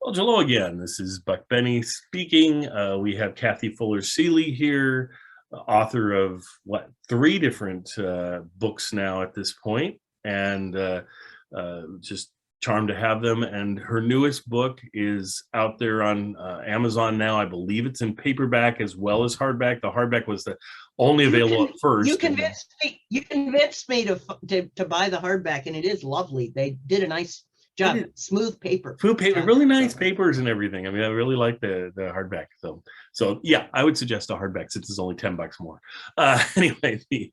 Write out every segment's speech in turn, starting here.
Well, hello again. This is Buck Benny speaking. We have Kathy Fuller-Seeley here, author of three different books now at this point, and just charmed to have them. And her newest book is out there on Amazon now. I believe it's in paperback as well as hardback. The hardback was the only available at first. You convinced me. You convinced me to buy the hardback, and it is lovely. They did a nice job. Smooth paper. Smooth paper, really nice papers and everything. I mean, I really like the hardback. So yeah, I would suggest a hardback since it's only $10 more. Anyway,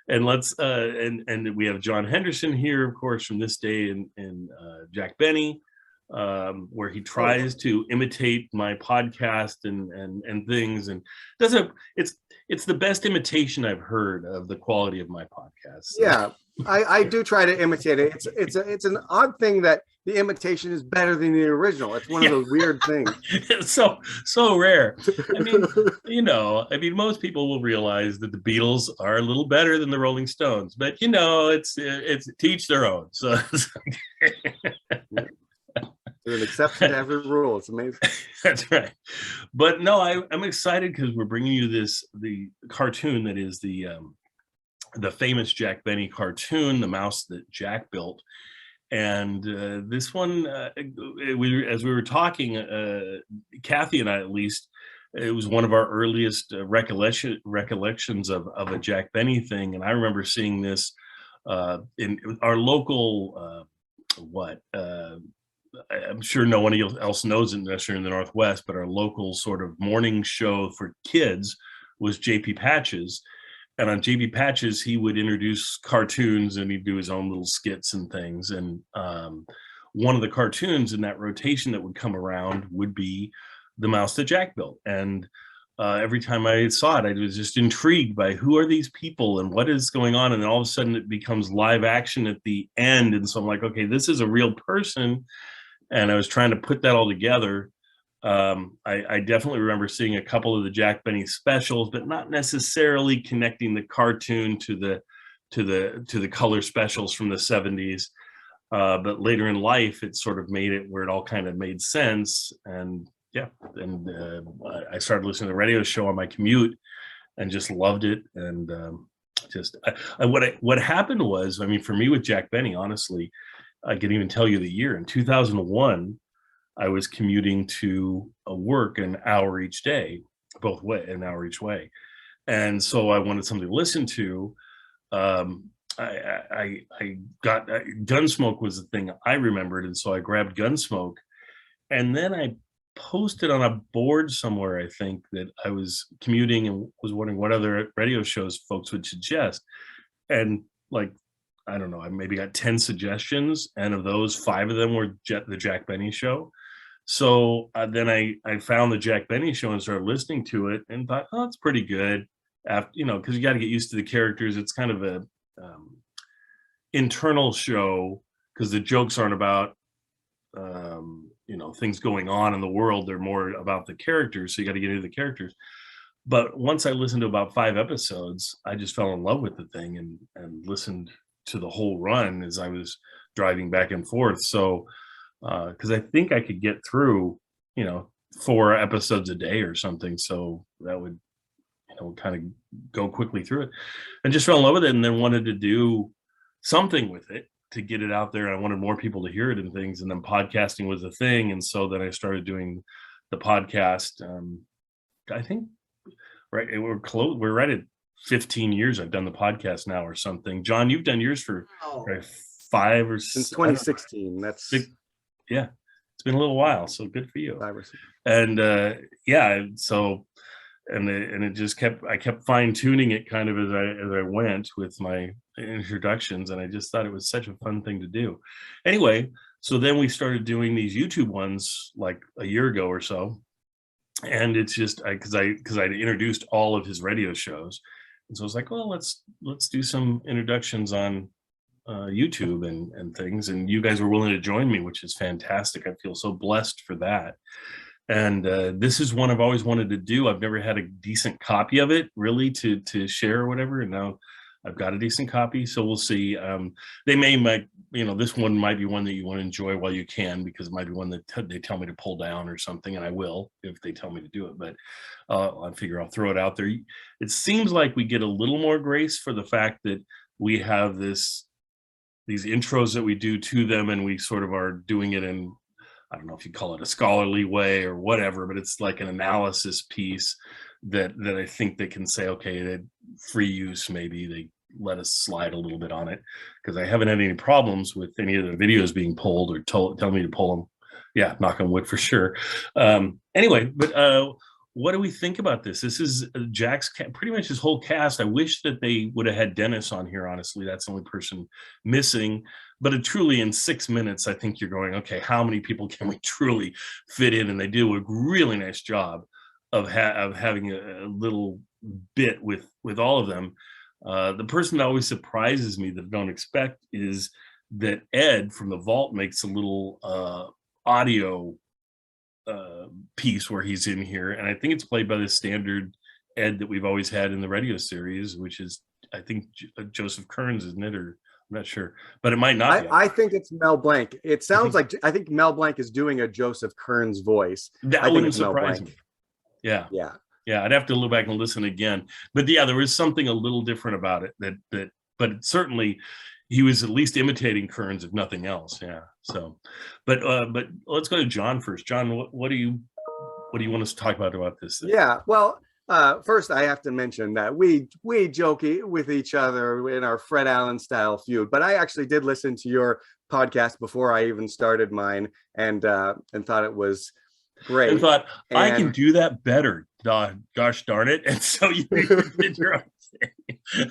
and let's and we have John Henderson here, of course, from This Day in Jack Benny, where he tries to imitate my podcast and things, and it's the best imitation I've heard of the quality of my podcast. So. Yeah. I do try to imitate it. It's an odd thing that the imitation is better than the original. It's one of those weird things. It's so rare. I mean, most people will realize that the Beatles are a little better than the Rolling Stones, but it's to each their own. So there's an exception to every rule. It's amazing. That's right. But no, I'm excited because we're bringing you the cartoon that is the famous Jack Benny cartoon, The Mouse That Jack Built. And this one, as we were talking, Kathy and I, at least, it was one of our earliest recollections of a Jack Benny thing. And I remember seeing this in our local, I'm sure no one else knows it necessarily in the Northwest, but our local sort of morning show for kids was J.P. Patches. And on J.P. Patches, he would introduce cartoons and he'd do his own little skits and things. And one of the cartoons in that rotation that would come around would be The Mouse That Jack Built. And every time I saw it, I was just intrigued by who are these people and what is going on. And then all of a sudden it becomes live action at the end. And so I'm like, okay, this is a real person. And I was trying to put that all together. I definitely remember seeing a couple of the Jack Benny specials, but not necessarily connecting the cartoon to the color specials from the 70s. But later in life, it sort of made it where it all kind of made sense. And yeah, and I started listening to the radio show on my commute and just loved it. And what happened was, I mean, for me with Jack Benny, honestly, I can even tell you the year. In 2001, I was commuting to work an hour each day, an hour each way. And so I wanted something to listen to. I got Gunsmoke was the thing I remembered. And so I grabbed Gunsmoke, and then I posted on a board somewhere, I think, that I was commuting and was wondering what other radio shows folks would suggest. And I don't know, I maybe got 10 suggestions. And of those, 5 of them were the Jack Benny show. So then I found the Jack Benny show and started listening to it and thought, oh, it's pretty good. After, because you got to get used to the characters. It's kind of a internal show because the jokes aren't about, things going on in the world. They're more about the characters. So you got to get into the characters. But once I listened to about 5 episodes, I just fell in love with the thing and listened to the whole run as I was driving back and forth. So, because I think I could get through, 4 episodes a day or something. So that would, kind of go quickly through it, and just fell in love with it, and then wanted to do something with it to get it out there. And I wanted more people to hear it and things. And then podcasting was a thing. And so then I started doing the podcast. I think, right, we're right at 15 years I've done the podcast now or something. John, you've done yours for 5 or 6 since 2016. That's yeah, it's been a little while, so good for you. 5 or 6. And so it just I kept fine-tuning it kind of as I went with my introductions, and I just thought it was such a fun thing to do. Anyway, so then we started doing these YouTube ones like a year ago or so, and it's just because I'd introduced all of his radio shows, and so I was like, well, let's do some introductions on YouTube and things, and you guys were willing to join me, which is fantastic. I feel so blessed for that. And this is one I've always wanted to do. I've never had a decent copy of it really to share or whatever, and now I've got a decent copy, so we'll see. They might, this one might be one that you want to enjoy while you can, because it might be one that they tell me to pull down or something, and I will if they tell me to do it. But I figure I'll throw it out there. It seems like we get a little more grace for the fact that we have these intros that we do to them, and we sort of are doing it in, I don't know if you call it a scholarly way or whatever, but it's like an analysis piece that I think they can say, okay, that free use, maybe they let us slide a little bit on it, because I haven't had any problems with any of the videos being pulled or tell me to pull them. Yeah, knock on wood for sure. Anyway, but what do we think about this? This is Jack's pretty much his whole cast. I wish that they would have had Dennis on here. Honestly, that's the only person missing. But truly, in 6 minutes, I think you're going, okay, how many people can we truly fit in? And they do a really nice job of having a little bit with all of them. The person that always surprises me that I don't expect is that Ed from the Vault makes a little audio piece where he's in here, and I think it's played by the standard Ed that we've always had in the radio series, which is, I think, Joseph Kearns, isn't it? Or I'm not sure, but it might not be. I think it's Mel Blanc. It sounds like, I think Mel Blanc is doing a Joseph Kearns voice. That wouldn't surprise me. Yeah. I'd have to look back and listen again, but yeah, there was something a little different about it but certainly he was at least imitating Kearns, if nothing else. Yeah. So, but let's go to John first. John, what do you want us to talk about this thing? Yeah. Well, first I have to mention that we joke with each other in our Fred Allen style feud, but I actually did listen to your podcast before I even started mine, and thought it was great. And thought, I can do that better. Gosh darn it. And so you did your own thing.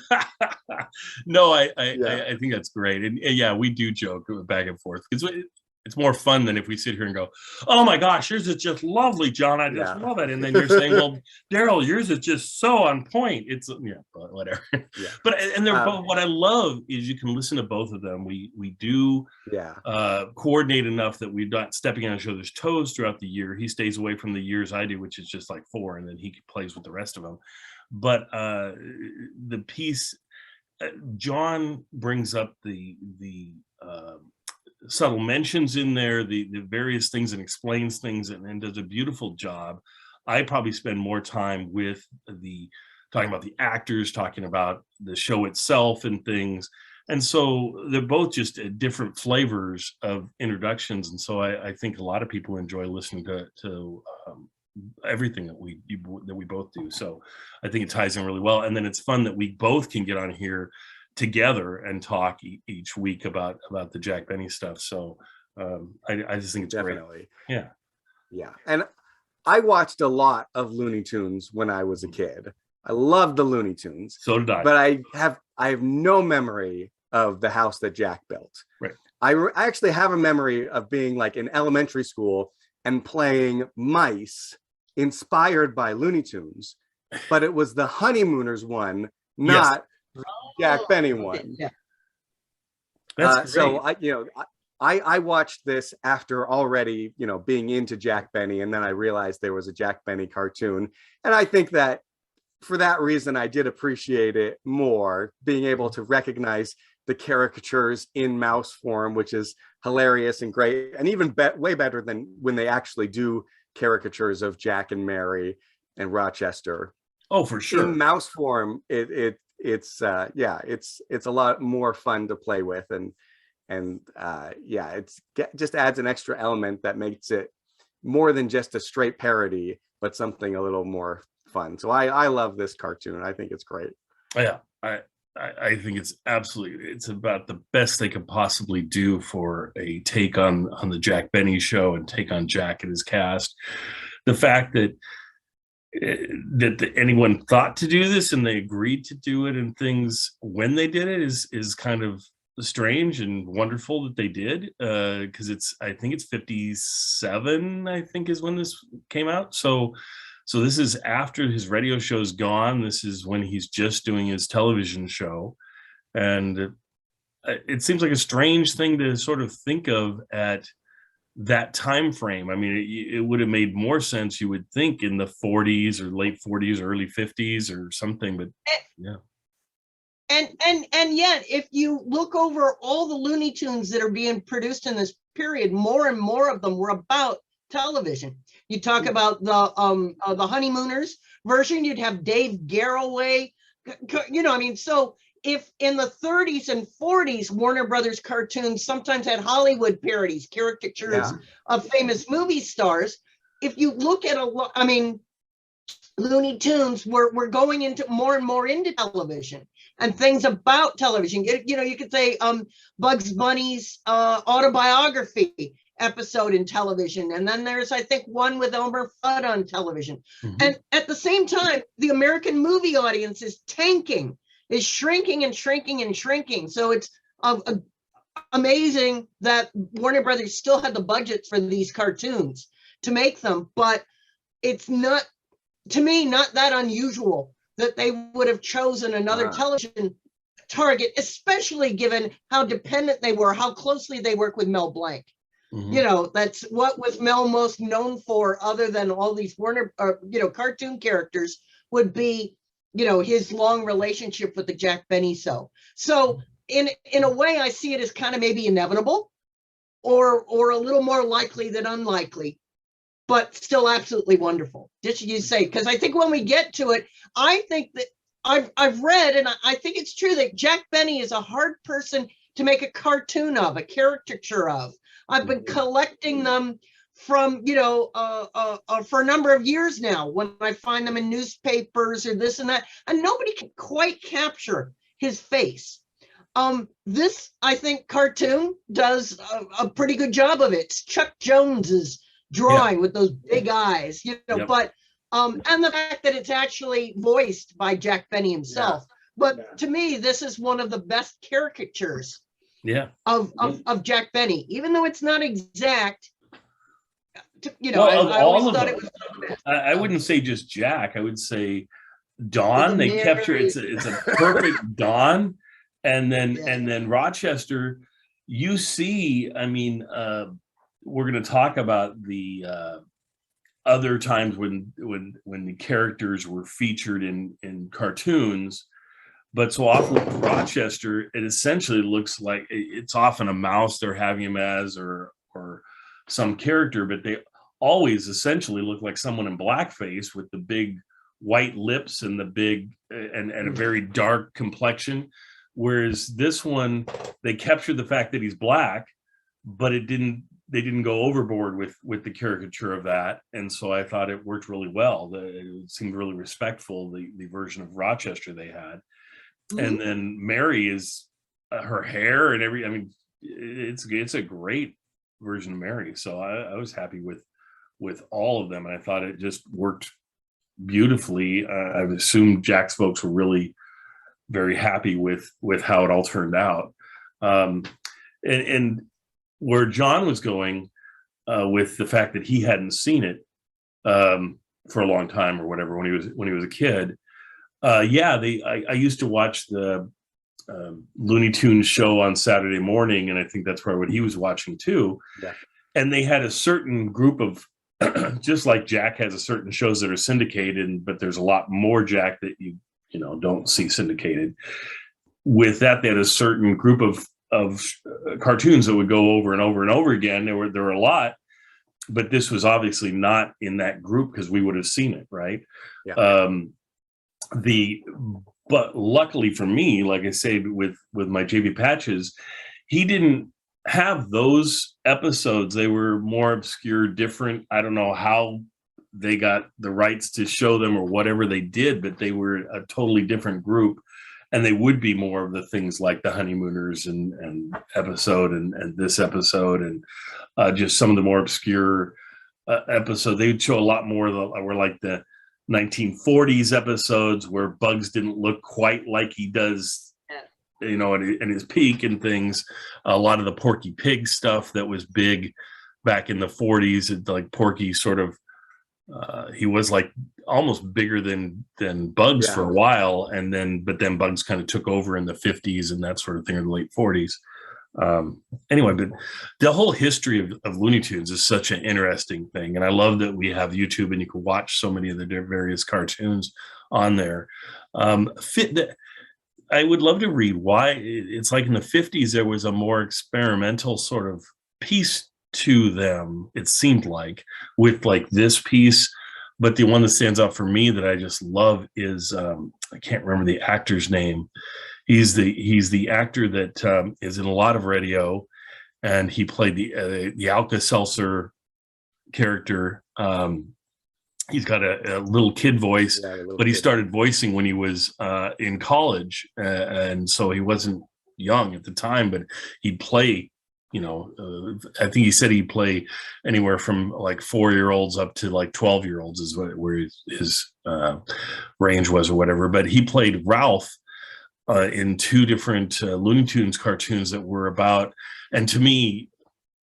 No, I think that's great. And yeah, we do joke back and forth, because it's more fun than if we sit here and go, oh my gosh, yours is just lovely, John. I just love it. And then you're saying, well, Daryl, yours is just so on point. It's whatever. Yeah. But and they're both, what I love is you can listen to both of them. We do coordinate enough that we're not stepping on each other's toes throughout the year. He stays away from the years I do, which is just like 4, and then he plays with the rest of them. But the piece, John brings up the subtle mentions in there, the various things, and explains things, and does a beautiful job. I probably spend more time with talking about the actors, talking about the show itself and things. And so they're both just different flavors of introductions. And so I think a lot of people enjoy listening to everything that we both do. So I think it ties in really well. And then it's fun that we both can get on here together and talk each week about the Jack Benny stuff. So I just think it's definitely great. Yeah. And I watched a lot of Looney Tunes when I was a kid. I loved the Looney Tunes. So did I. But I have no memory of the house that Jack built. Right. I actually have a memory of being like in elementary school and playing mice inspired by Looney Tunes, but it was the Honeymooners one, not Jack Benny one. Yeah. That's so I watched this after already, being into Jack Benny, and then I realized there was a Jack Benny cartoon, and I think that for that reason I did appreciate it more, being able to recognize the caricatures in mouse form, which is hilarious and great, and even way better than when they actually do caricatures of Jack and Mary and Rochester. Oh, for sure. In mouse form, it's a lot more fun to play with, and it's just adds an extra element that makes it more than just a straight parody, but something a little more fun. So I love this cartoon. I think it's great. Yeah, I think it's about the best they could possibly do for a take on the Jack Benny show and take on Jack and his cast. The fact that anyone thought to do this and they agreed to do it and things when they did it is kind of strange and wonderful that they did, because I think it's 57, I think, is when this came out. So this is after his radio show's gone. This is when he's just doing his television show. And it seems like a strange thing to sort of think of at that time frame. I mean, it would have made more sense, you would think, in the 40s or late 40s or early 50s or something, but yeah. And yet, if you look over all the Looney Tunes that are being produced in this period, more and more of them were about television. You talk about the Honeymooners version, you'd have Dave Garroway, I mean, so if in the 30s and 40s, Warner Brothers cartoons sometimes had Hollywood parodies, caricatures of famous movie stars. If you look at Looney Tunes were going into more and more into television and things about television. You could say Bugs Bunny's autobiography episode in television. And then there's, I think, one with Elmer Fudd on television. Mm-hmm. And at the same time, the American movie audience is tanking, is shrinking and shrinking and shrinking. So it's amazing that Warner Brothers still had the budget for these cartoons to make them, but it's not, to me, not that unusual that they would have chosen another television target, especially given how dependent they were, how closely they work with Mel Blanc. Mm-hmm. That's what was Mel most known for, other than all these Warner, cartoon characters, would be, his long relationship with the Jack Benny show. So in a way, I see it as kind of maybe inevitable, or a little more likely than unlikely, but still absolutely wonderful. Just you say, because I think when we get to it, I think that I've read, and I think it's true, that Jack Benny is a hard person to make a cartoon of, a caricature of. I've been collecting them from, for a number of years now, when I find them in newspapers or this and that, and nobody can quite capture his face. This, I think, cartoon does a pretty good job of it. It's Chuck Jones's drawing with those big eyes, but and the fact that it's actually voiced by Jack Benny himself. But to me, this is one of the best caricatures of Jack Benny, even though it's not exact. I always thought it was the best. I wouldn't say just Jack. I would say Don. They capture it's a perfect Don, and then Rochester. You see, I mean, we're going to talk about the other times when the characters were featured in cartoons. But so often with Rochester, it essentially looks like it's often a mouse they're having him as, or some character, but they always essentially look like someone in blackface with the big white lips and the big and a very dark complexion. Whereas this one, they captured the fact that he's black, but they didn't go overboard with the caricature of that. And so I thought it worked really well. It seemed really respectful, the version of Rochester they had. And then Mary is her hair and it's a great version of Mary. So I was happy with all of them, and I thought it just worked beautifully. I've assumed Jack's folks were really very happy with how it all turned out. And where John was going with the fact that he hadn't seen it for a long time or whatever when he was a kid. I used to watch the Looney Tunes show on Saturday morning, and I think that's probably what he was watching too. Yeah. And they had a certain group of, just like Jack has a certain shows that are syndicated, but there's a lot more Jack that you don't see syndicated. With that, they had a certain group of cartoons that would go over and over and over again. There were a lot, but this was obviously not in that group because we would have seen it, right? Yeah. But luckily for me, like I said, with my JV Patches, he didn't have those episodes. They were more obscure, different. I don't know how they got the rights to show them or whatever they did, but they were a totally different group. And they would be more of the things like the Honeymooners and episode and this episode and just some of the more obscure episodes. They would show a lot more were like the 1940s episodes where Bugs didn't look quite like he does, in his peak and things. A lot of the Porky Pig stuff that was big back in the 40s, like Porky sort of, he was like almost bigger than Bugs for a while, but then Bugs kind of took over in the 50s and that sort of thing in the late 40s. Anyway, but the whole history of Looney Tunes is such an interesting thing, and I love that we have YouTube and you can watch so many of the various cartoons on there. I would love to read why. It's like in the 50s, there was a more experimental sort of piece to them, it seemed like, with like this piece. But the one that stands out for me that I just love is I can't remember the actor's name. He's the actor that is in a lot of radio, and he played the Alka-Seltzer character. He's got a little kid voice, but he started voicing when he was in college, and so he wasn't young at the time, but he'd play, I think he said he'd play anywhere from like 4-year-olds up to like 12-year-olds is where his range was or whatever. But he played Ralph in 2 different Looney Tunes cartoons that were about, and to me,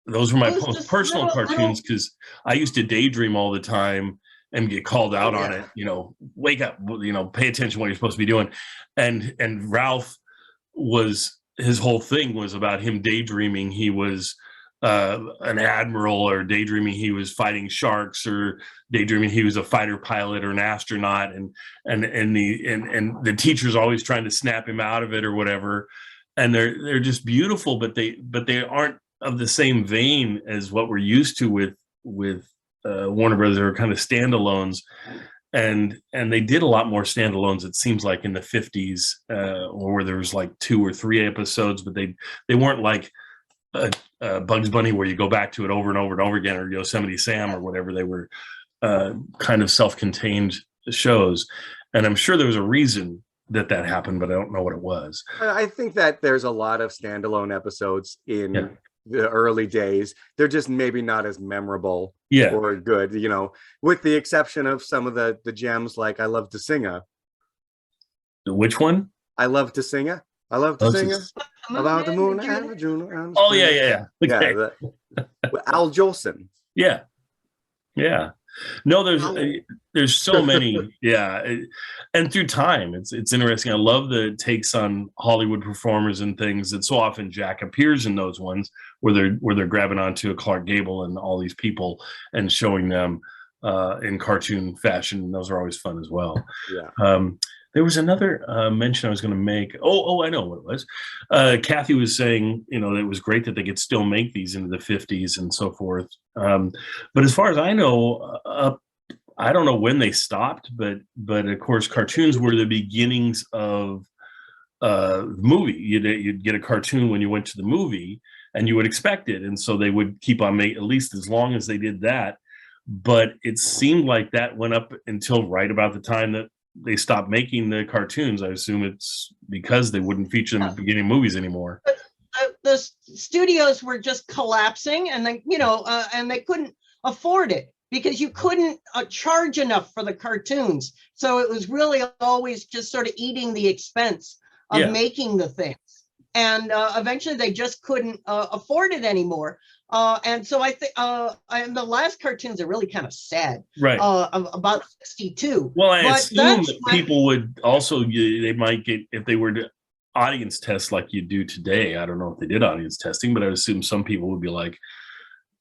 those were my most personal cartoons, because I used to daydream all the time and get called out on it, wake up, pay attention to what you're supposed to be doing. And Ralph his whole thing was about him daydreaming he was an admiral, or daydreaming he was fighting sharks, or daydreaming he was a fighter pilot or an astronaut. And the teacher's always trying to snap him out of it or whatever. And they're just beautiful, but they aren't of the same vein as what we're used to with Warner Brothers. Are kind of standalones, and they did a lot more standalones, it seems like, in the 50s, where there was like 2 or 3 episodes, but they weren't like Bugs Bunny, where you go back to it over and over and over again, or Yosemite Sam or whatever. They were kind of self-contained shows, and I'm sure there was a reason that happened, but I don't know what it was. I think that there's a lot of standalone episodes in the early days. They're just maybe not as memorable or good, with the exception of some of the gems, like I Love to Singa. Which one? I Love to Singa. I Love to Singa about the moon and the June. Oh yeah. Okay. Al Jolson. Yeah. No, there's so many. And through time, it's interesting. I love the takes on Hollywood performers and things that so often Jack appears in those ones where they're grabbing onto a Clark Gable and all these people and showing them in cartoon fashion. Those are always fun as well. There was another mention I was going to make. I know what it was. Kathy was saying, that it was great that they could still make these into the 50s and so forth. But as far as I know, I don't know when they stopped, but of course, cartoons were the beginnings of the movie. You'd get a cartoon when you went to the movie, and you would expect it. And so they would keep on making, at least as long as they did that. But it seemed like that went up until right about the time that they stopped making the cartoons. I assume it's because they wouldn't feature them at the beginning of movies anymore. The studios were just collapsing, and then and they couldn't afford it because you couldn't charge enough for the cartoons. So it was really always just sort of eating the expense of making the things. And eventually they just couldn't afford it anymore. And so I think the last cartoons are really kind of sad, right? About 62. Well, I assume that people would also, they might get, if they were to audience test like you do today. I don't know if they did audience testing, but I would assume some people would be like,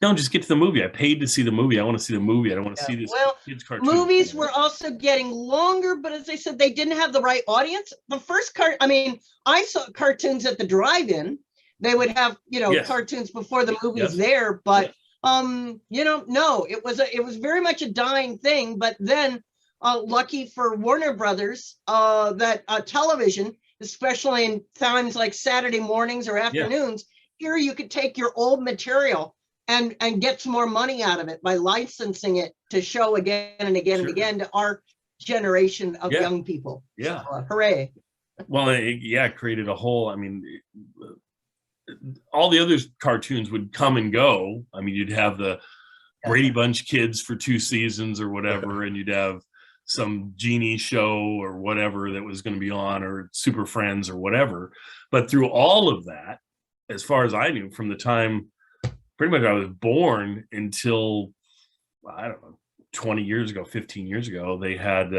no, just get to the movie. I paid to see the movie. I want to see the movie. I don't want to see this kids cartoon. Movies were also getting longer, but as I said, they didn't have the right audience. The first I saw cartoons at the drive-in. They would have, cartoons before the movie's there, but no, it was very much a dying thing. But then, lucky for Warner Brothers, that television, especially in times like Saturday mornings or afternoons, here you could take your old material and get some more money out of it by licensing it to show again and again and again to our generation of young people. So, hooray! Well, it created a whole. All the other cartoons would come and go. You'd have the Brady Bunch kids for 2 seasons or whatever, and you'd have some genie show or whatever that was going to be on, or Super Friends or whatever. But through all of that, as far as I knew, from the time pretty much I was born until, I don't know, 20 years ago, 15 years ago, they had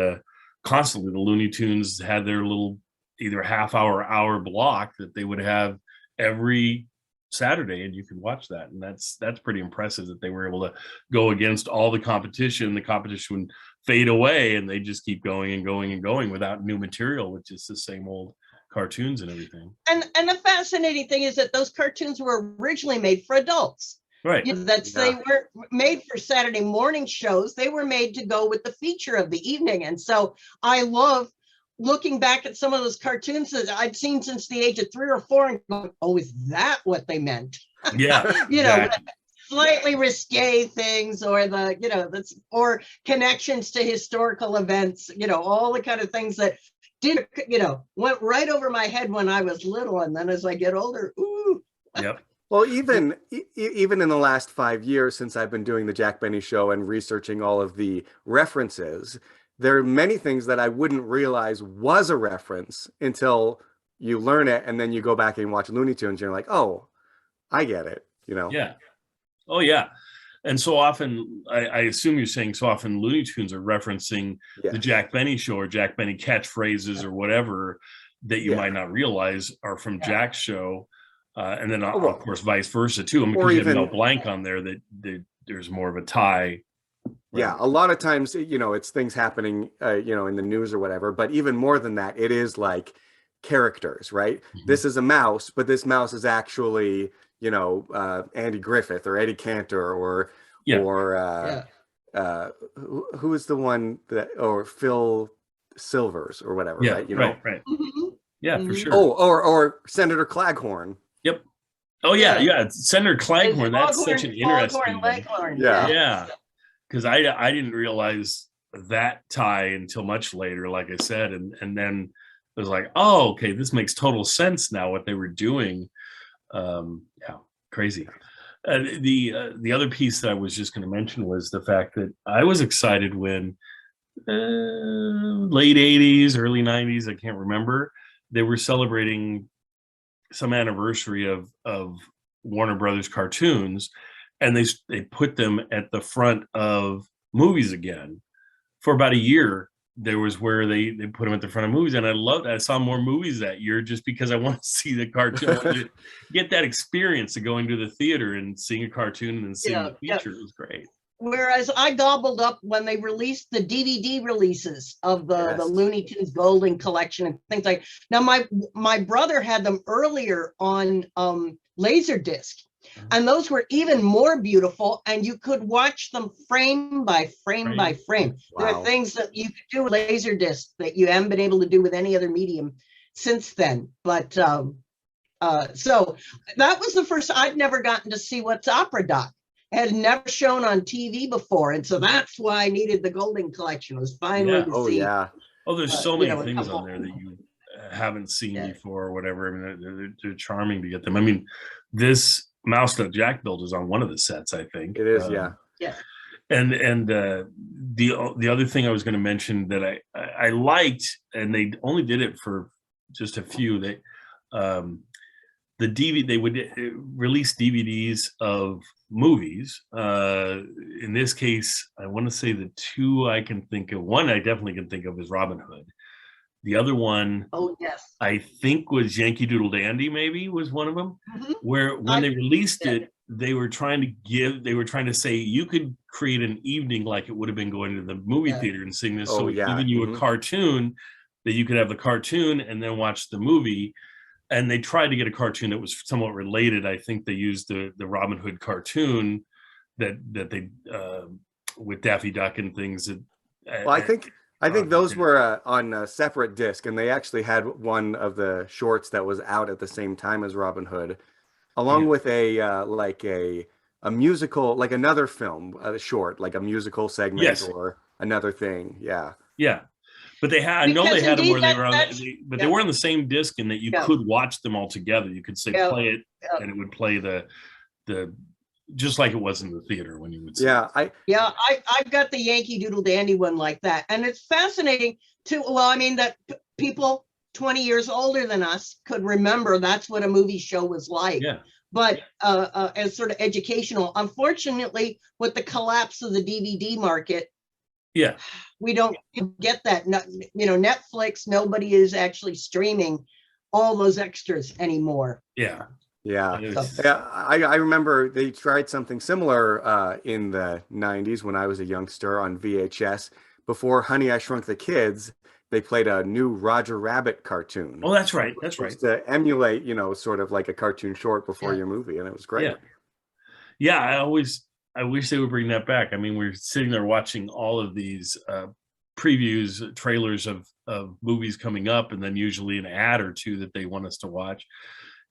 constantly, the Looney Tunes had their little either hour block that they would have every Saturday, and you could watch that. And that's pretty impressive that they were able to go against all the competition. The competition would fade away, and they just keep going and going and going without new material, which is the same old cartoons and everything. And the fascinating thing is that those cartoons were originally made for adults. Right. They weren't made for Saturday morning shows. They were made to go with the feature of the evening. And so I love looking back at some of those cartoons that I'd seen since the age of 3 or 4 and going, oh, is that what they meant? Yeah. Slightly risque things, or or connections to historical events, all the kind of things that did, went right over my head when I was little. And then as I get older, ooh. Yep. Well, even in the last 5 years since I've been doing the Jack Benny Show and researching all of the references, there are many things that I wouldn't realize was a reference until you learn it, and then you go back and watch Looney Tunes, and you're like, oh, I get it, Yeah. Oh, yeah. And so often, I assume you're saying so often Looney Tunes are referencing the Jack Benny Show or Jack Benny catchphrases or whatever that you might not realize are from Jack's show. And then, of course, vice versa, too. I mean, because you have no blank on there that there's more of a tie. Yeah, a lot of times, it's things happening, in the news or whatever. But even more than that, it is like characters, right? Mm-hmm. This is a mouse, but this mouse is actually, Andy Griffith or Eddie Cantor or who is the one or Phil Silvers or whatever, right? Right. Mm-hmm. Yeah, for sure. Oh, or Senator Claghorn. Yep. Oh, yeah. Senator Claghorn. That's such an interesting one. Yeah. Because I didn't realize that tie until much later, like I said, and then it was like, oh, okay, this makes total sense now what they were doing. Crazy. The other piece that I was just going to mention was the fact that I was excited when late 80s, early 90s, I can't remember, they were celebrating some anniversary of Warner Brothers cartoons, and they put them at the front of movies again. For about a year, there was where they put them at the front of movies, and I saw more movies that year just because I want to see the cartoon, get that experience of going to the theater and seeing a cartoon and then seeing the feature. It was great. Whereas I gobbled up when they released the DVD releases of the Looney Tunes Golden Collection and things like. Now my brother had them earlier on Laserdisc, and those were even more beautiful, and you could watch them frame by frame by frame. Wow. There are things that you could do with Laserdisc that you haven't been able to do with any other medium since then. But so that was the first. I'd never gotten to see What's Opera Doc. Had never shown on TV before, and so that's why I needed the Golden Collection. Was finally to see. Oh, there's so many things on there that you haven't seen before, or whatever. I mean, they're charming to get them. I mean, this Mouse That Jack built is on one of the sets, I think. It is, And the other thing I was going to mention that I liked, and they only did it for just a few. They would release DVDs of movies. In this case, I want to say the two I can think of. One I definitely can think of is Robin Hood. The other one, I think was Yankee Doodle Dandy. Maybe was one of them. Mm-hmm. Where when they released it, they were trying to say you could create an evening like it would have been going to the movie theater and seeing this. Giving you a cartoon that you could have the cartoon and then watch the movie. And they tried to get a cartoon that was somewhat related. I think they used the Robin Hood cartoon that they with Daffy Duck and things. I think those were on a separate disc, and they actually had one of the shorts that was out at the same time as Robin Hood, along with a musical, like another film, a short, like a musical segment or another thing. Yeah. But they had, I know they had them where they were on, they were on the same disc, and that you could watch them all together. You could say play it, and it would play the just like it was in the theater when you would see it. I've got the Yankee Doodle Dandy one like that, and it's fascinating too. Well, I mean that people 20 years older than us could remember that's what a movie show was like. Yeah. But as sort of educational, unfortunately, with the collapse of the DVD market. Yeah, we don't get that. Netflix, nobody is actually streaming all those extras anymore. Yeah. I remember they tried something similar in the 90s when I was a youngster on VHS. Before Honey, I Shrunk the Kids, they played a new Roger Rabbit cartoon. Oh, that's right. That's right. To emulate, sort of like a cartoon short before Yeah. your movie, and it was great. Yeah. Yeah, I wish they would bring that back. I mean, we're sitting there watching all of these previews, trailers of movies coming up, and then usually an ad or two that they want us to watch.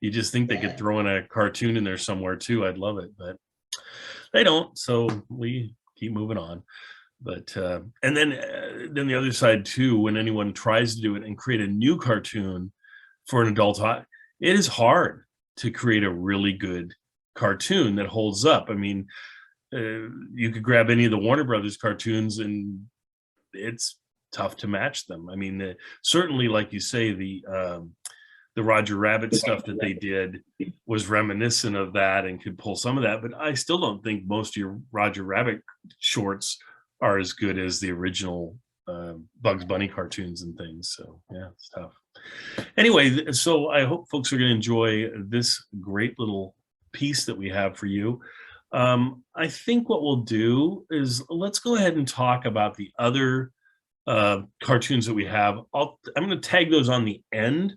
You just think they could throw in a cartoon in there somewhere too. I'd love it, but they don't. So we keep moving on. But and then the other side too, when anyone tries to do it and create a new cartoon for an adult, it is hard to create a really good cartoon that holds up. I mean, you could grab any of the Warner Brothers cartoons and it's tough to match them. I mean, certainly, like you say, the Roger Rabbit stuff that they did was reminiscent of that and could pull some of that, but I still don't think most of your Roger Rabbit shorts are as good as the original Bugs Bunny cartoons and things. So yeah, it's tough. Anyway, so I hope folks are going to enjoy this great little piece that we have for you. I think what we'll do is let's go ahead and talk about the other cartoons that we have. I'm going to tag those on the end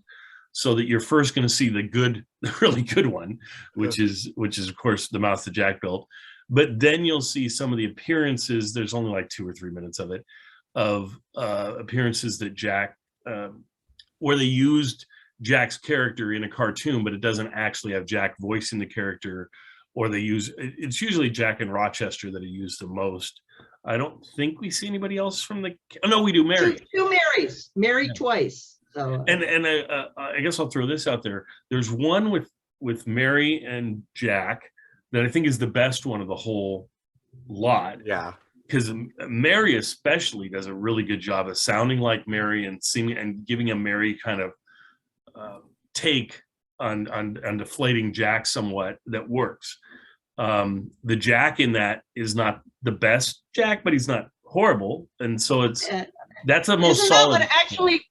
so that you're first going to see the really good one, which is of course the mouse that Jack built. But then you'll see some of the appearances. There's only like 2 or 3 minutes of it, of appearances that Jack, where they used Jack's character in a cartoon, but it doesn't actually have Jack voicing the character, or it's usually Jack and Rochester that are used the most. I don't think we see anybody else from no, we do Mary. Two Marys, Mary twice. So. And I guess I'll throw this out there. There's one with Mary and Jack that I think is the best one of the whole lot. Yeah. Because Mary especially does a really good job of sounding like Mary and singing and giving a Mary kind of take on deflating Jack somewhat that works. The Jack in that is not the best Jack, but he's not horrible, and so that's the most solid. Actually,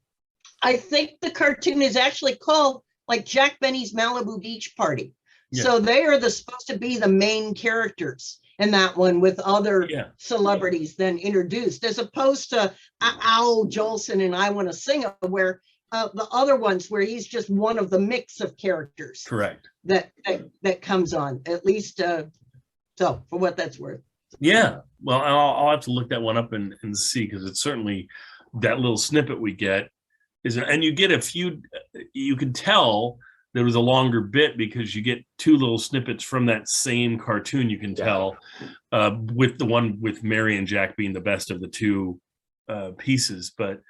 I think the cartoon is actually called like Jack Benny's Malibu Beach Party. Yeah. So they are supposed to be the main characters in that one, with other celebrities then introduced, as opposed to Al Jolson and I Want to Sing, where the other ones where he's just one of the mix of characters. Correct. That comes on, at least. So for what that's worth. Yeah. Well, I'll have to look that one up and see, because it's certainly that little snippet we get and you get a few. You can tell there was a longer bit because you get 2 little snippets from that same cartoon. You can tell with the one with Mary and Jack being the best of the 2 pieces, but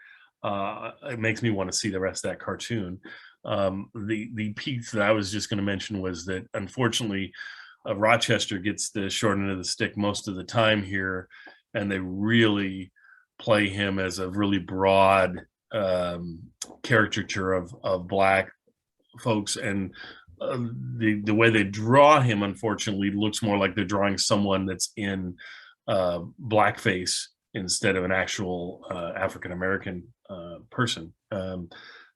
it makes me want to see the rest of that cartoon. The piece that I was just going to mention was that unfortunately Rochester gets the short end of the stick most of the time here, and they really play him as a really broad caricature of Black folks, and the way they draw him unfortunately looks more like they're drawing someone that's in blackface instead of an actual African-American person.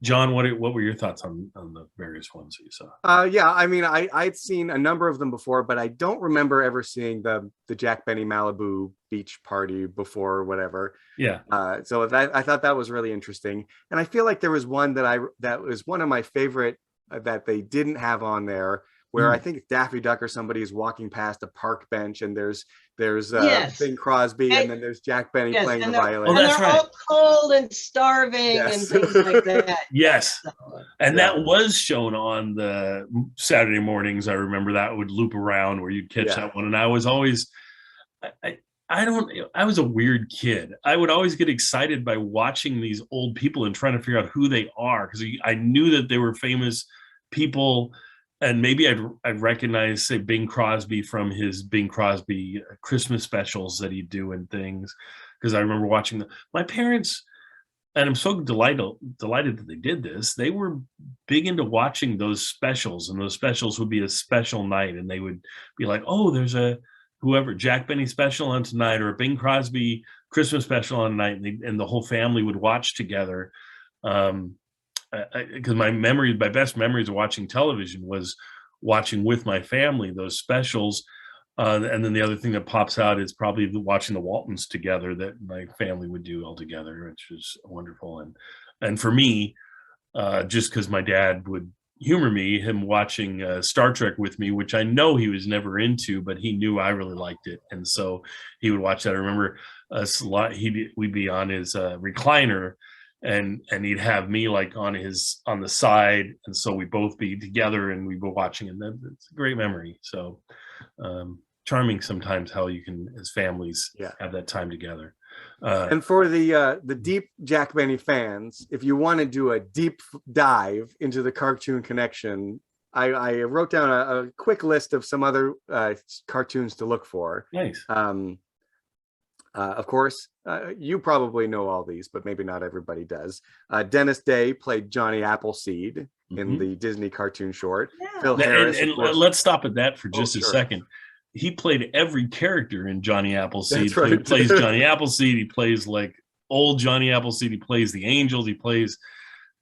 John, what were your thoughts on the various ones that you saw? Yeah, I mean, I'd seen a number of them before, but I don't remember ever seeing the Jack Benny Malibu Beach Party before, or whatever. Yeah. So I thought that was really interesting, and I feel like there was one that was one of my favorite that they didn't have on there, where I think Daffy Duck or somebody is walking past a park bench, and there's Bing Crosby, and then there's Jack Benny playing the violin. Oh, that's they're all cold and starving and things like that. Yes. And that was shown on the Saturday mornings. I remember that would loop around where you'd catch that one. And I was always, I was a weird kid. I would always get excited by watching these old people and trying to figure out who they are, because I knew that they were famous people. And maybe I'd recognize, say, Bing Crosby from his Bing Crosby Christmas specials that he'd do and things, because I remember watching them. My parents, and I'm so delighted that they did this, they were big into watching those specials, and those specials would be a special night, and they would be like, oh, there's a whoever Jack Benny special on tonight, or a Bing Crosby Christmas special on tonight, and the whole family would watch together. Because my best memories of watching television was watching with my family those specials. And then the other thing that pops out is probably watching the Waltons together that my family would do all together, which was wonderful. And for me, just because my dad would humor me, him watching Star Trek with me, which I know he was never into, but he knew I really liked it, and so he would watch that. I remember us a lot. We'd be on his recliner, and he'd have me like on the side, and so we'd both be together and we'd be watching, and it's a great memory. So charming sometimes how you can, as families, have that time together. And for the deep Jack Benny fans, if you want to do a deep dive into the cartoon connection, I wrote down a quick list of some other cartoons to look for. Nice. Of course, you probably know all these, but maybe not everybody does. Dennis Day played Johnny Appleseed in the Disney cartoon short. Yeah. Phil Harris. And let's stop at that for just a second. He played every character in Johnny Appleseed. That's right. He plays Johnny Appleseed. He plays like old Johnny Appleseed. He plays the angels. He plays,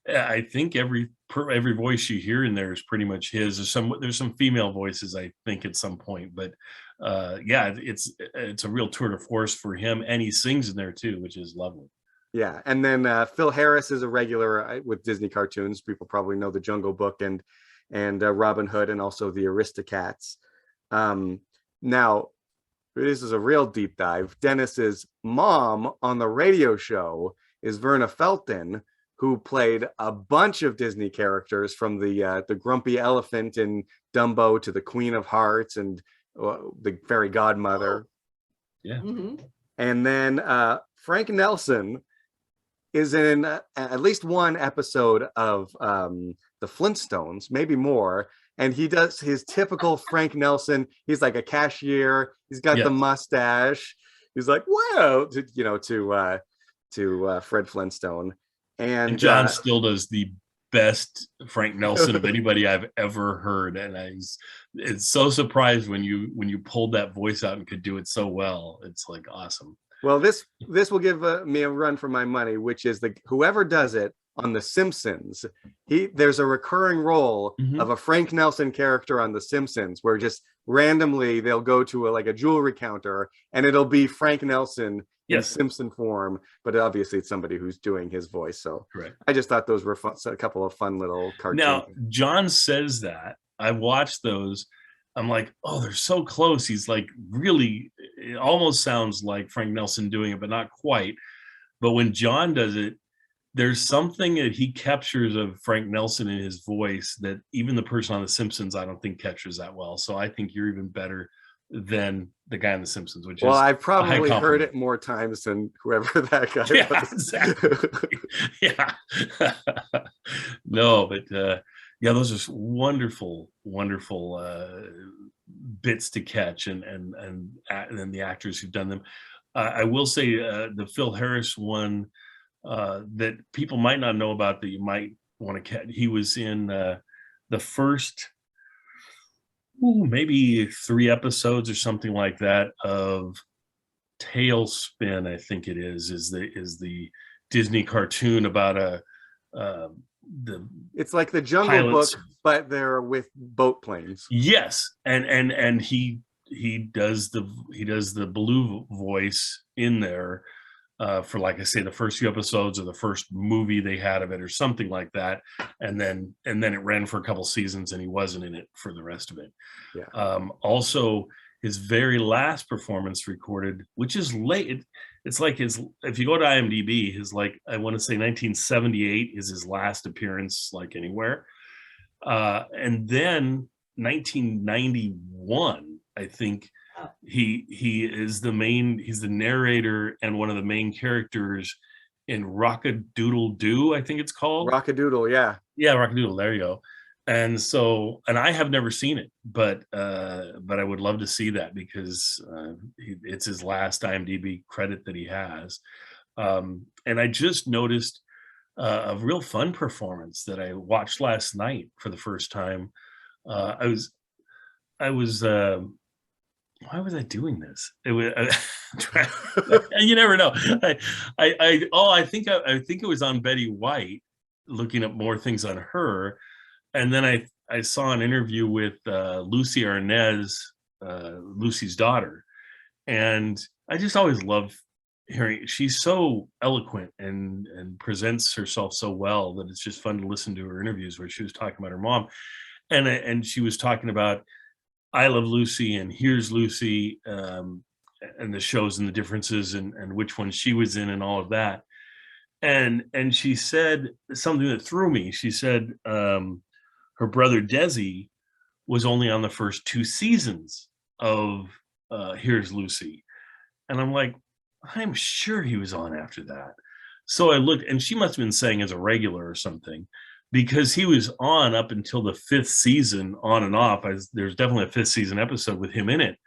I think every voice you hear in there is pretty much his. There's some female voices, I think, at some point, but yeah, it's a real tour de force for him, and he sings in there too, which is lovely. Yeah, and then Phil Harris is a regular with Disney cartoons. People probably know the Jungle Book and Robin Hood, and also the Aristocats. Now, this is a real deep dive. Dennis's mom on the radio show is Verna Felton, who played a bunch of Disney characters, from the Grumpy Elephant in Dumbo to the Queen of Hearts and the Fairy Godmother. Yeah. Mm-hmm. And then Frank Nelson is in at least one episode of the Flintstones, maybe more. And he does his typical Frank Nelson. He's like a cashier. He's got the mustache. He's like, wow, to Fred Flintstone. And John still does the best Frank Nelson of anybody I've ever heard. And it's so surprised when you pulled that voice out and could do it so well. It's like awesome. Well, this will give me a run for my money, which is whoever does it on The Simpsons. There's a recurring role of a Frank Nelson character on The Simpsons, where just randomly they'll go to a jewelry counter and it'll be Frank Nelson in Simpson form, but obviously it's somebody who's doing his voice. So correct. I just thought those were a couple of fun little cartoons. Now, John says that. I watched those. I'm like, oh, they're so close. He's like, really, it almost sounds like Frank Nelson doing it, but not quite. But when John does it, there's something that he captures of Frank Nelson in his voice that even the person on The Simpsons, I don't think captures that well. So I think you're even better than the guy on The Simpsons, which is I've probably heard it more times than whoever that guy was. Exactly. Yeah. No, but yeah, those are wonderful bits to catch, and the actors who've done them. I will say the Phil Harris one that people might not know about, that you might want to catch. He was in the first maybe 3 episodes or something like that of Tailspin, I think it is the Disney cartoon about it's like the Jungle Book, but they're with boat planes. Yes, and he does the Baloo voice in there for, like I say, the first few episodes or the first movie they had of it or something like that, and then it ran for a couple seasons and he wasn't in it for the rest of it. Also, his very last performance recorded, which is late, it's like if you go to IMDb, his, like, I want to say 1978 is his last appearance, like, anywhere, and then 1991, I think. He's the narrator and one of the main characters in Rock-a-Doodle-Doo, I think it's called. Rock-a-Doodle, yeah. Yeah, Rock-a-Doodle, there you go. And so, and I have never seen it, but I would love to see that, because it's his last IMDb credit that he has. And I just noticed a real fun performance that I watched last night for the first time. I was why was I doing this? It was you never know. I think it was on Betty White, looking up more things on her, and then I saw an interview with Lucy Arnaz Lucy's daughter. And I just always love hearing, she's so eloquent and presents herself so well that it's just fun to listen to her interviews where she was talking about her mom. And she was talking about I Love Lucy and Here's Lucy, and the shows and the differences and which one she was in and all of that. And she said something that threw me. She said her brother Desi was only on the first 2 seasons of Here's Lucy. And I'm like, I'm sure he was on after that. So I looked, and she must have been saying as a regular or something, because he was on up until the 5th season, on and off. There's definitely a 5th season episode with him in it.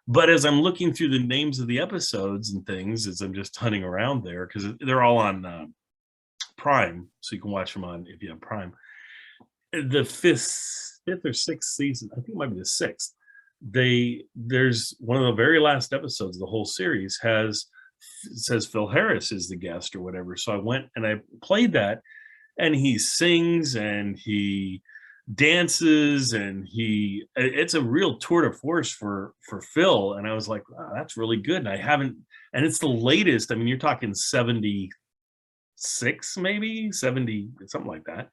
But as I'm looking through the names of the episodes and things, as I'm just hunting around there, because they're all on Prime, so you can watch them on if you have Prime. The fifth or 6th season, I think it might be the 6th. There's one of the very last episodes of the whole series says Phil Harris is the guest or whatever. So I went and I played that, and he sings and he dances and it's a real tour de force for Phil. And I was like, wow, that's really good. And it's the latest. I mean, you're talking 76, maybe 70, something like that.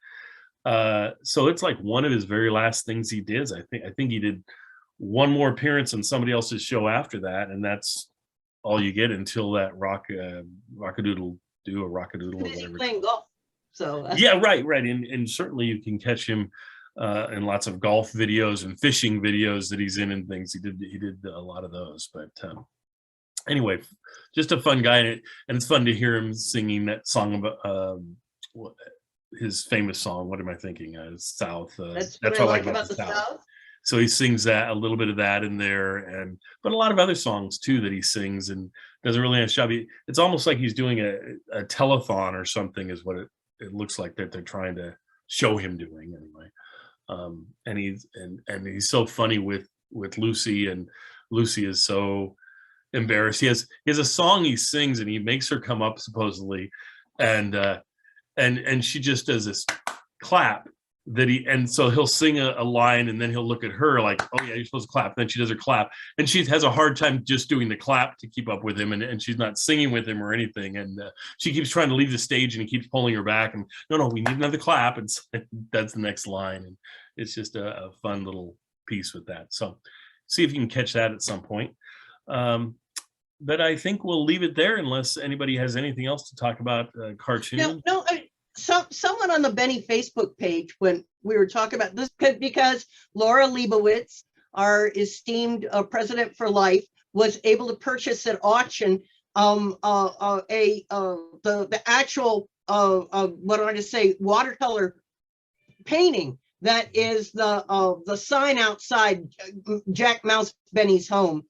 So it's like one of his very last things he did. I think he did one more appearance on somebody else's show after that, and that's all you get until that Rockadoodle or whatever. Playing golf. So yeah, right. And certainly you can catch him in lots of golf videos and fishing videos that he's in and things. He did a lot of those. But anyway, just a fun guy, and it's fun to hear him singing that song about his famous song. What am I thinking? South. That's what I like about the South. So he sings that, a little bit of that in there, but a lot of other songs too that he sings and does a really nice job. It's almost like he's doing a telethon or something, is what it looks like that they're trying to show him doing anyway. And he's so funny with Lucy, and Lucy is so embarrassed. He has a song he sings and he makes her come up supposedly, and she just does this clap and so he'll sing a line and then he'll look at her like, oh yeah, you're supposed to clap. Then she does her clap, and she has a hard time just doing the clap to keep up with him, and she's not singing with him or anything. And she keeps trying to leave the stage, and he keeps pulling her back, and no, we need another clap. And so that's the next line. And it's just a fun little piece with that. So see if you can catch that at some point. But I think we'll leave it there unless anybody has anything else to talk about cartoons. No. Someone on the Benny Facebook page, when we were talking about this, because Laura Leibowitz, our esteemed president for life, was able to purchase at auction the actual what do I just say, watercolor painting that is the sign outside Jack Mouse Benny's home.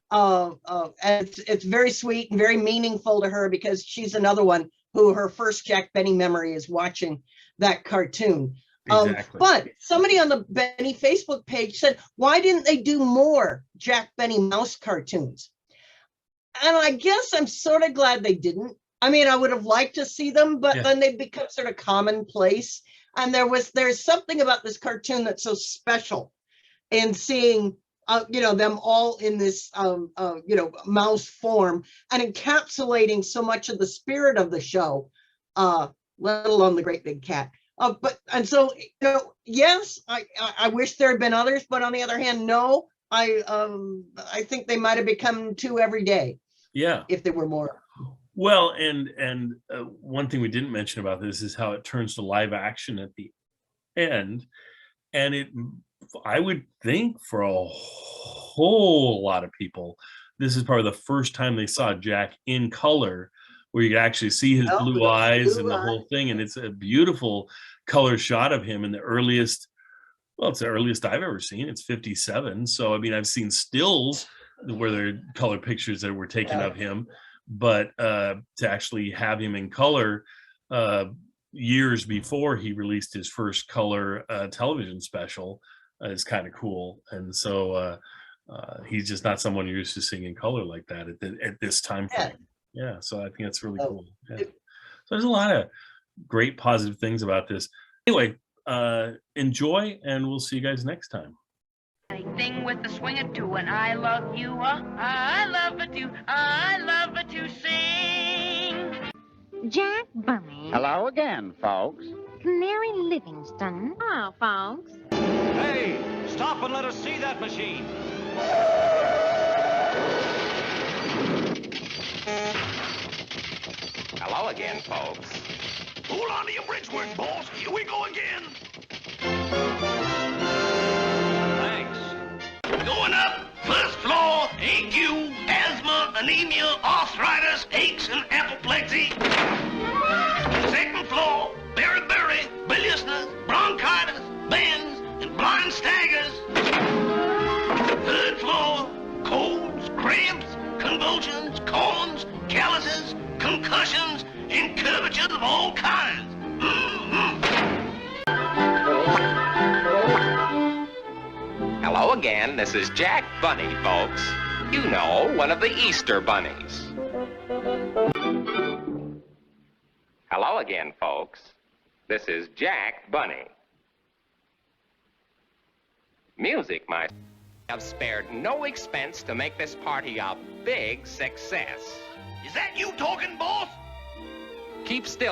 And it's very sweet and very meaningful to her, because she's another one who her first Jack Benny memory is watching that cartoon. Exactly. But somebody on the Benny Facebook page said, why didn't they do more Jack Benny mouse cartoons? And I guess I'm sort of glad they didn't. I mean, I would have liked to see them, but then they become sort of commonplace. And there's something about this cartoon that's so special in seeing them all in this, mouse form, and encapsulating so much of the spirit of the show, let alone the great big cat. Yes, I wish there had been others, but on the other hand, no, I think they might have become too every day. Yeah, if there were more. Well, and one thing we didn't mention about this is how it turns to live action at the end, and I would think for a whole lot of people, this is probably the first time they saw Jack in color, where you can actually see his blue eyes and the whole thing. And it's a beautiful color shot of him in it's the earliest I've ever seen. It's 57. So, I mean, I've seen stills where there are color pictures that were taken of him, but to actually have him in color years before he released his first color television special is kind of cool. And so he's just not someone you're used to seeing in color like that at this time frame. Yeah, so I think that's really cool. Yeah. So there's a lot of great positive things about this. Anyway, enjoy, and we'll see you guys next time. thing with the swinger too, and I love you, I love it too, I love it to sing. Jack Bunny. Hello again, folks. Mary Livingston. Hello, folks. Hey, stop and let us see that machine. Hello again, folks. Hold on to your bridge work, boss. Here we go again. Thanks. Going up, first floor, ague, asthma, anemia, arthritis, aches, and apoplexy. Second floor, beriberi, biliousness, bronchitis, bends, and blind staggers. Third floor, colds, cramps, convulsions, corns, calluses, concussions, and curvatures of all kinds. Hello again, this is Jack Bunny, folks. You know, one of the Easter bunnies. Hello again, folks. This is Jack Bunny. Music, my have spared no expense to make this party a big success. Is that you talking, boss? Keep still.